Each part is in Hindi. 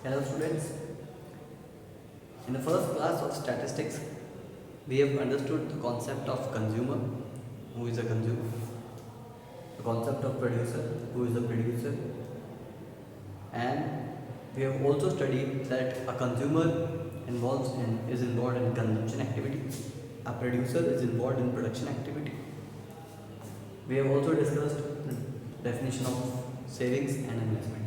Hello students, in the first class of statistics, we have understood the concept of consumer, who is a consumer, the concept of producer, who is a producer, and we have also studied that a consumer is involved in consumption activity, a producer is involved in production activity. We have also discussed the definition of savings and investment.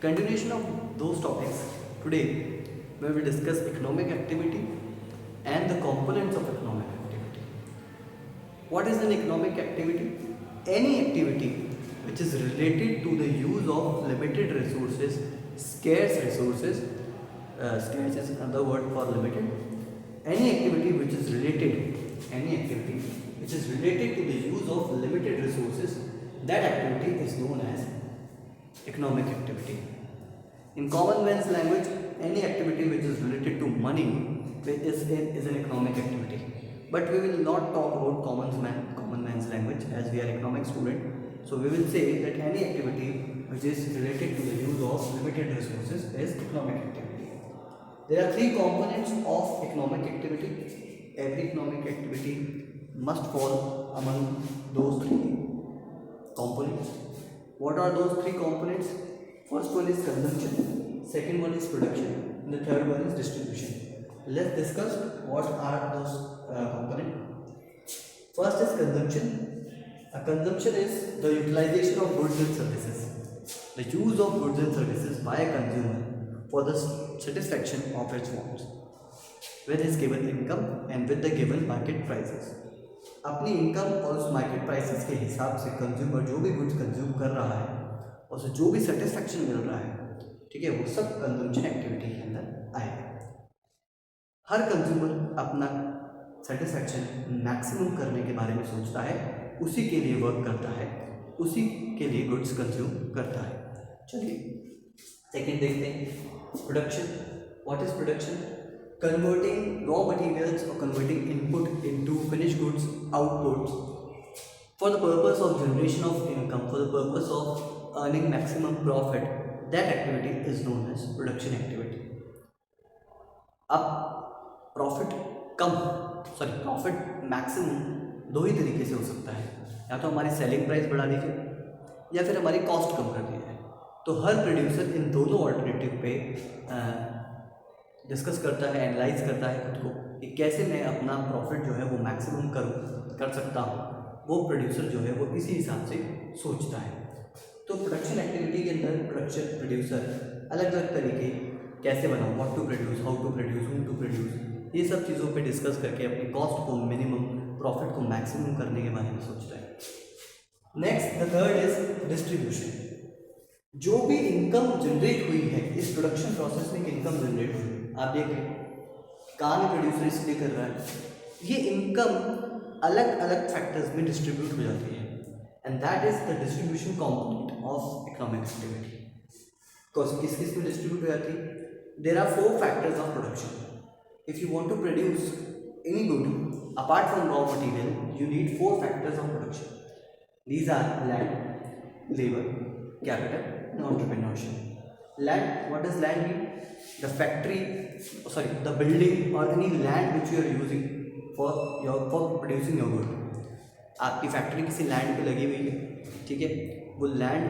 Continuation of those topics, today we will discuss economic activity and the components of economic activity. What is an economic activity? Any activity which is related to the use of limited resources, scarce resources, scarce is another word for limited. Any activity which is related to the use of limited resources, that activity is known as economic activity. In common man's language, any activity which is related to money is an economic activity. But we will not talk about common man's language, as we are economic student. So we will say that any activity which is related to the use of limited resources is economic activity. There are three components of economic activity. Every economic activity must fall among those three components. What are those three components? First one is consumption, second one is production, and the third one is distribution. Let's discuss what are those components. First is consumption. Consumption is the utilization of goods and services. The use of goods and services by a consumer for the satisfaction of its wants with his given income and with the given market prices. अपनी इनकम और उस मार्केट प्राइसेस के हिसाब से कंज्यूमर जो भी गुड्स कंज्यूम कर रहा है, उसे जो भी सेटिस्फेक्शन मिल रहा है, ठीक है, वो सब कंजम्पशन एक्टिविटी के अंदर आएगा। हर कंज्यूमर अपना सेटिस्फेक्शन मैक्सिमम करने के बारे में सोचता है, उसी के लिए वर्क करता है, उसी के लिए गुड्स कंज्यूम करता है। चलिए सेकेंड देखते हैं, production. What is production? Converting raw materials or converting input into finished goods outputs for the purpose of generation of income, for the purpose of earning maximum profit, that activity is known as production activity. अब प्रॉफिट मैक्सिमम दो ही तरीके से हो सकता है, या तो हमारी सेलिंग प्राइस बढ़ा दी जाए या फिर हमारी कॉस्ट कम कर दी जाए। तो हर प्रोड्यूसर इन दोनों ऑल्टरनेटिव पे डिस्कस करता है, एनालाइज करता है खुद को कि कैसे मैं अपना प्रॉफिट जो है वो मैक्सिमम कर सकता हूँ। वो प्रोड्यूसर जो है वो इसी हिसाब से सोचता है। तो प्रोडक्शन एक्टिविटी के अंदर प्रोड्यूसर अलग अलग तरीके कैसे बनाओ, what to produce, how to produce, who to produce, ये सब चीज़ों पे डिस्कस करके अपनी कॉस्ट को मिनिमम, प्रॉफिट को मैक्सिमम करने के बारे में सोचता है। Next the third is distribution. जो भी इनकम जनरेट हुई है इस प्रोडक्शन प्रोसेस में, इनकम जनरेट हुई, आप देख रहे कहाँ में प्रोड्यूसर इसलिए कर रहा है, ये इनकम अलग अलग फैक्टर्स में डिस्ट्रीब्यूट हो जाती है, and that is the distribution component of economic activity. किस किस में डिस्ट्रीब्यूट हो जाती है? There are 4 factors of production. If you want to produce any good apart from raw material, you need 4 factors of production. These are land, labour, capital and entrepreneurship. Land, what does land mean? The the building or any land which you are using for producing your good. आपकी फैक्ट्री किसी लैंड पे लगी हुई है, ठीक है, वो लैंड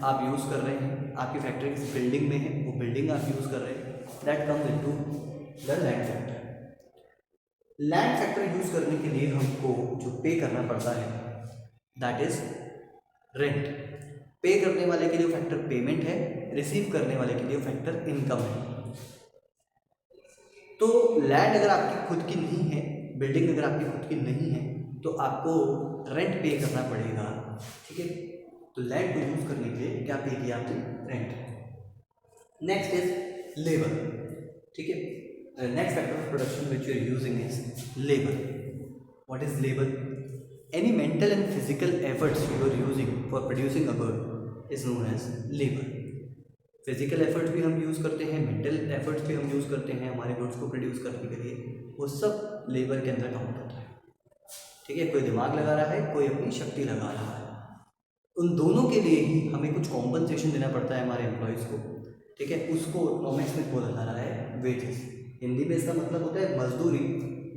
आप यूज़ कर रहे हैं, आपकी फैक्ट्री किसी बिल्डिंग में है, वो बिल्डिंग आप यूज़ कर रहे हैं, that comes into the land factor. Land factor use करने के लिए हमको जो पे करना पड़ता है दैट इज रेंट। पे करने वाले के लिए फैक्टर पेमेंट है, रिसीव करने वाले के लिए फैक्टर इनकम है। तो लैंड अगर आपकी खुद की नहीं है, बिल्डिंग अगर आपकी खुद की नहीं है, तो आपको रेंट पे करना पड़ेगा, ठीक है। तो लैंड को यूज करने के लिए क्या पे किया आपने? रेंट। नेक्स्ट इज लेबर, ठीक है। Next factor of production which you are using is labour. What is labour? Any mental and physical efforts you are using for producing a good is known as labor. Physical efforts भी हम यूज़ करते हैं, मेंटल एफर्ट्स भी हम यूज़ करते हैं हमारे गुड्स को प्रोड्यूस करने के लिए, वो सब लेबर के अंदर काउंट होता है, ठीक है। कोई दिमाग लगा रहा है, कोई अपनी शक्ति लगा रहा है, उन दोनों के लिए ही हमें कुछ कॉम्पनसेशन देना पड़ता है हमारे एम्प्लॉयज़ को। ठीक है, उसको इकोनॉमिक्स में बोला जा रहा है वेजेस। हिंदी में इसका मतलब होता है मजदूरी,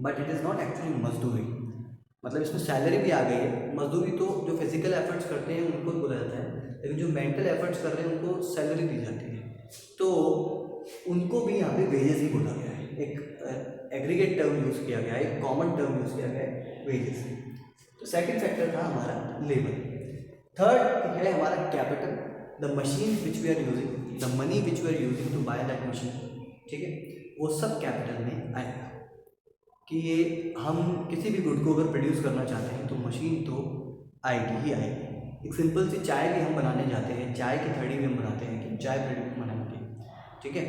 but it is not actually मजदूरी, मतलब इसमें सैलरी भी आ गई है। मजदूरी तो जो फिजिकल एफर्ट्स करते हैं उनको बोला जाता है, लेकिन जो मेंटल एफर्ट्स कर रहे हैं उनको सैलरी दी जाती है, तो उनको भी यहाँ पे वेजेस ही बोला गया है। एक एग्रीगेट टर्म यूज़ किया गया है, एक कॉमन टर्म यूज़ किया गया है वेजेस। तो सेकंड फैक्टर था हमारा लेबर। थर्ड है हमारा capital, the machine which we are using, the money which we are using to buy that machine, ठीक है, वो सब कैपिटल में आएगा। कि ये हम किसी भी गुड को अगर प्रोड्यूस करना चाहते हैं तो मशीन तो आएगी ही आएगी। एक सिंपल सी चाय भी हम बनाने जाते हैं, चाय की थड़ी भी हम बनाते हैं कि चाय प्रोड्यूस बनाएंगे, ठीक है,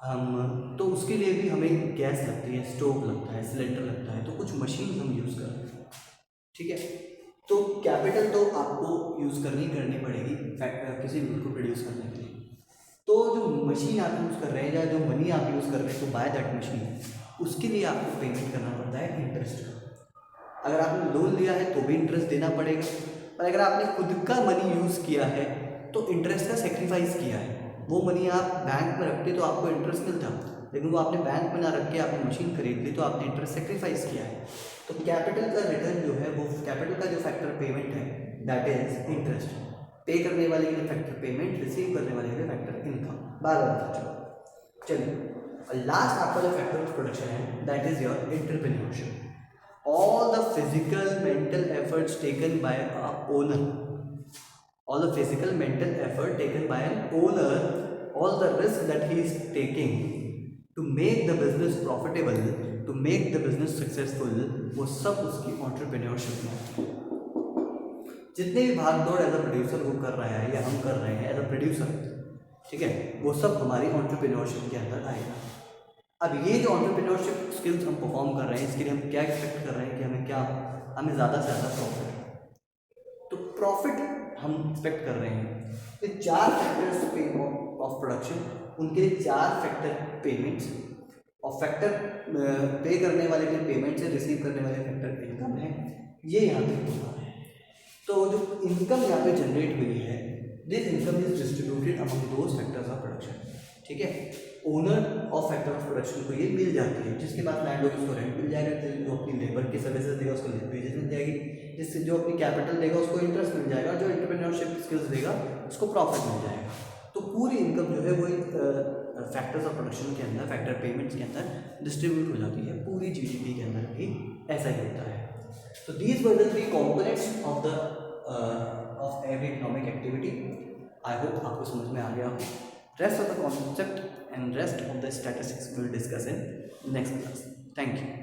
हम तो उसके लिए भी हमें गैस लगती है, स्टोव लगता है, सिलेंडर लगता है, तो कुछ मशीन हम यूज़ कर रहे हैं, ठीक है। तो कैपिटल तो आपको यूज़ करनी पड़ेगी किसी भी गुड को प्रोड्यूस करने के लिए। तो जो मशीन आप यूज़ कर रहे हैं या जो मनी आप यूज़ कर रहे हैं तो बाय दैट मशीन, उसके लिए आपको पेमेंट करना पड़ता है इंटरेस्ट का। अगर आपने लोन लिया है तो भी इंटरेस्ट देना पड़ेगा, और अगर आपने खुद का मनी यूज़ किया है तो इंटरेस्ट का सेक्रीफाइस किया है। वो मनी आप बैंक में रखते तो आपको इंटरेस्ट मिलता, लेकिन वो आपने बैंक में ना रख के आपने मशीन खरीद ली तो आपने इंटरेस्ट सेक्रीफाइस किया है। तो कैपिटल का रिटर्न जो है वो कैपिटल का जो फैक्टर पेमेंट है दैट इज इंटरेस्ट। पे करने वाले के लिए फैक्टर पेमेंट, रिसीव करने वाले के लिए फैक्टर इनकम। बार बार चलिए, लास्ट आपका जो फैक्टर ऑफ प्रोडक्शन है that is your entrepreneurship. All the physical mental efforts taken by a owner, all the physical mental effort taken by an owner, all the risk that he is taking to make the business profitable, to make the business successful, वो सब उसकी entrepreneurship में। जितने भी भाग दौड़ एज अ प्रोड्यूसर वो कर रहा है या हम कर रहे हैं एज अ प्रोड्यूसर, ठीक है, वो सब हमारी entrepreneurship के अंदर आएगा। अब ये जो entrepreneurship स्किल्स हम परफॉर्म कर रहे हैं इसके लिए हम क्या एक्सपेक्ट कर रहे हैं कि हमें ज़्यादा से ज़्यादा प्रॉफिट, तो प्रॉफिट हम एक्सपेक्ट कर रहे हैं। तो 4 फैक्टर्स ऑफ प्रोडक्शन, उनके लिए 4 फैक्टर पेमेंट्स, और फैक्टर पे करने वाले के पेमेंट से रिसीव करने वाले फैक्टर इनकम है, ये यहाँ पे होता है। तो जो इनकम यहाँ पे जनरेट हुई है, this income is distributed among those factors of production, ठीक है। Owner of factor of production को ये मिल जाती है, जिसके बाद लैंड होगी उसको रेंट मिल जाएगा, जो अपनी लेबर की सर्विसेज देगा उसको वेजेस मिल जाएगी, जिससे जो अपनी कैपिटल देगा उसको इंटरेस्ट मिल जाएगा, जो एंटरप्रेन्योरशिप स्किल्स देगा उसको प्रॉफिट मिल जाएगा। तो पूरी इनकम जो है वो फैक्टर्स ऑफ प्रोडक्शन के अंदर, फैक्टर पेमेंट्स के अंदर डिस्ट्रीब्यूट हो जाती है। पूरी जीडीपी के अंदर भी ऐसा ही होता है। तो these were the 3 components of every economic activity. I hope आपको समझ में आ गया हो। Rest of the concept and rest of the statistics we will discuss in next class. Thank you.